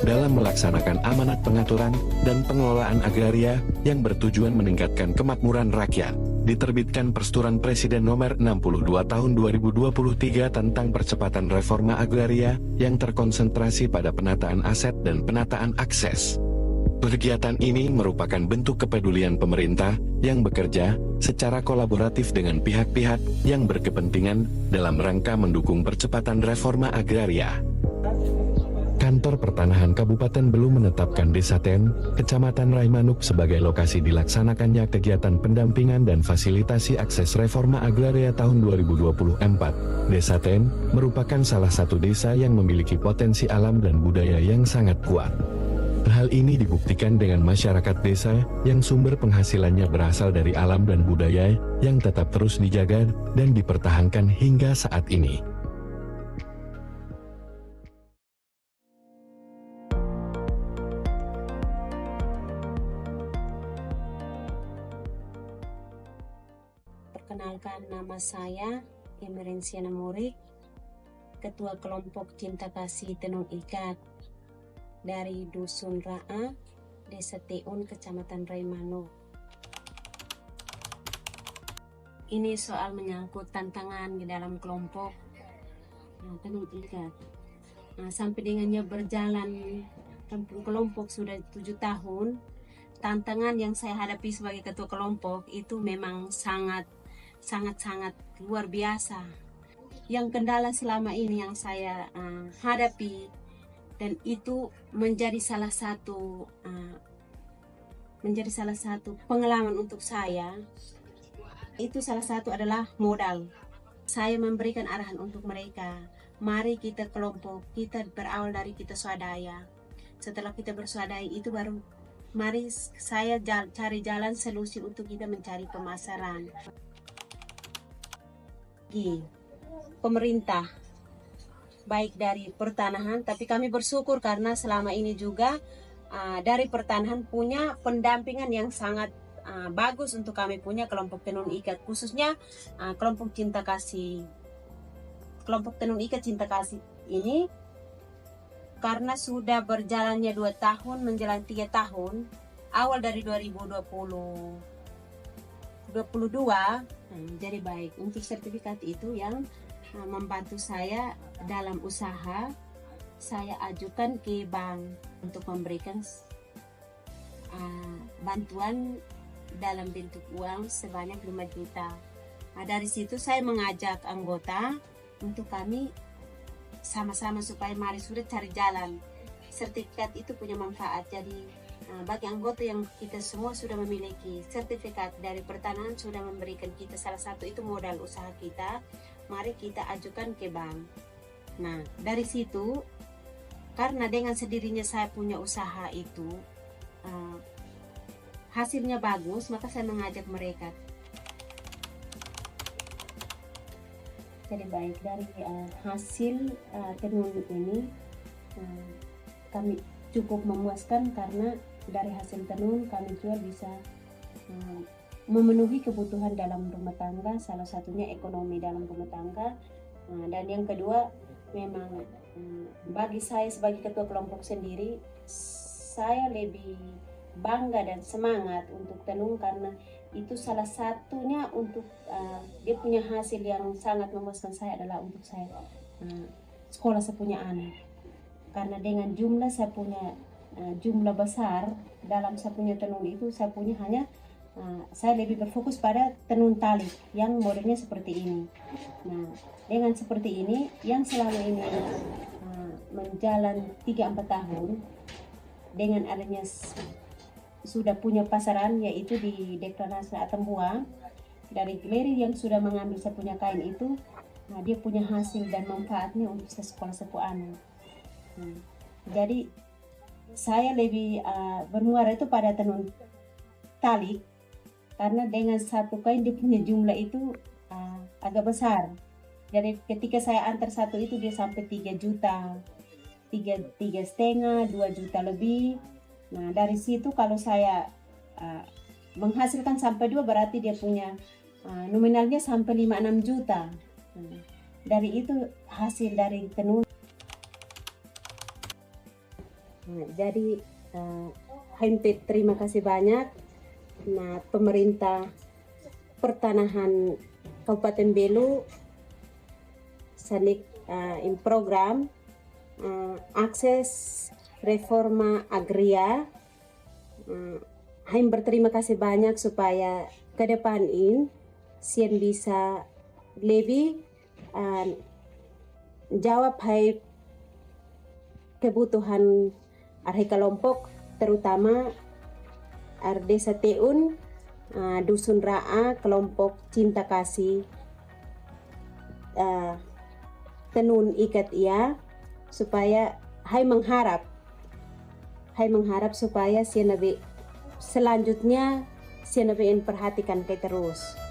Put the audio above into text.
dalam melaksanakan amanat pengaturan dan pengelolaan agraria yang bertujuan meningkatkan kemakmuran rakyat. Diterbitkan Peraturan Presiden Nomor 62 Tahun 2023 tentang percepatan reforma agraria yang terkonsentrasi pada penataan aset dan penataan akses. Kegiatan ini merupakan bentuk kepedulian pemerintah yang bekerja secara kolaboratif dengan pihak-pihak yang berkepentingan dalam rangka mendukung percepatan reforma agraria. Kantor Pertanahan Kabupaten belum menetapkan Desa Ten, Kecamatan Raimanuk sebagai lokasi dilaksanakannya kegiatan pendampingan dan fasilitasi akses reforma agraria tahun 2024. Desa Ten merupakan salah satu desa yang memiliki potensi alam dan budaya yang sangat kuat. Hal ini dibuktikan dengan masyarakat desa yang sumber penghasilannya berasal dari alam dan budaya yang tetap terus dijaga dan dipertahankan hingga saat ini. Perkenalkan, nama saya Emerensiana Murik, Ketua Kelompok Cinta Kasih Tenun Ikat dari Dusun Ra'a, Desa Teun, Kecamatan Raimanuk. Ini soal menyangkut tantangan di dalam kelompok tenun ikat. Sampai dengannya berjalan kelompok sudah 7 tahun, tantangan yang saya hadapi sebagai ketua kelompok itu memang sangat luar biasa. Yang kendala selama ini yang saya hadapi, dan itu menjadi salah satu pengalaman untuk saya. Itu salah satu adalah modal. Saya memberikan arahan untuk mereka. Mari kita kelompok, kita berawal dari kita swadaya. Setelah kita berswadaya itu baru mari saya cari jalan solusi untuk kita mencari pemasaran. Pemerintah baik dari pertanahan, tapi kami bersyukur karena selama ini juga dari pertanahan punya pendampingan yang sangat bagus untuk kami punya kelompok tenun ikat, khususnya kelompok tenun ikat Cinta Kasih ini, karena sudah berjalannya 2 tahun menjelang 3 tahun, awal dari 2022 jadi baik. Untuk sertifikat itu yang membantu saya dalam usaha, saya ajukan ke bank untuk memberikan bantuan dalam bentuk uang sebanyak 5 juta. Dari situ saya mengajak anggota untuk kami sama-sama supaya mari sudah cari jalan. Sertifikat itu punya manfaat, jadi bagi anggota yang kita semua sudah memiliki sertifikat dari pertanahan sudah memberikan kita salah satu itu modal usaha kita, mari kita ajukan ke bank. Nah, dari situ karena dengan sendirinya saya punya usaha itu hasilnya bagus, maka saya mengajak mereka. Jadi baik dari hasil tenun ini kami cukup memuaskan, karena dari hasil tenun kami juga bisa memenuhi kebutuhan dalam rumah tangga, salah satunya ekonomi dalam rumah tangga. Dan yang kedua, memang bagi saya sebagai ketua kelompok sendiri, saya lebih bangga dan semangat untuk tenun karena itu salah satunya untuk dia punya hasil yang sangat memuaskan saya adalah untuk saya sekolah saya punya anak, karena dengan jumlah saya punya jumlah besar dalam saya punya tenun itu, saya punya hanya saya lebih berfokus pada tenun tali yang modelnya seperti ini. Nah, dengan seperti ini yang selama ini menjalan 3-4 tahun, dengan adanya sudah punya pasaran, yaitu di deklarasi Atambua, dari galeri yang sudah mengambil saya punya kain itu, dia punya hasil dan manfaatnya untuk sekolah sepuh anak. Jadi saya lebih bermuara itu pada tenun tali, karena dengan satu kain dia punya jumlah itu agak besar. Jadi ketika saya antar satu itu dia sampai 3 juta, 3,5, 2 juta lebih. Nah dari situ kalau saya menghasilkan sampai 2, berarti dia punya nominalnya sampai 5-6 juta. Dari itu hasil dari tenun. Jadi Hampir terima kasih banyak pemerintah pertanahan Kabupaten Belu sanik program akses reforma agraria. Haim berterima kasih banyak supaya ke depan ini Sien bisa lebih jawab hai kebutuhan arhi kelompok terutama Desa Teun, Dusun Ra'a, kelompok cinta kasih tenun ikat ia supaya hai mengharap supaya selanjutnya perhatikan terus.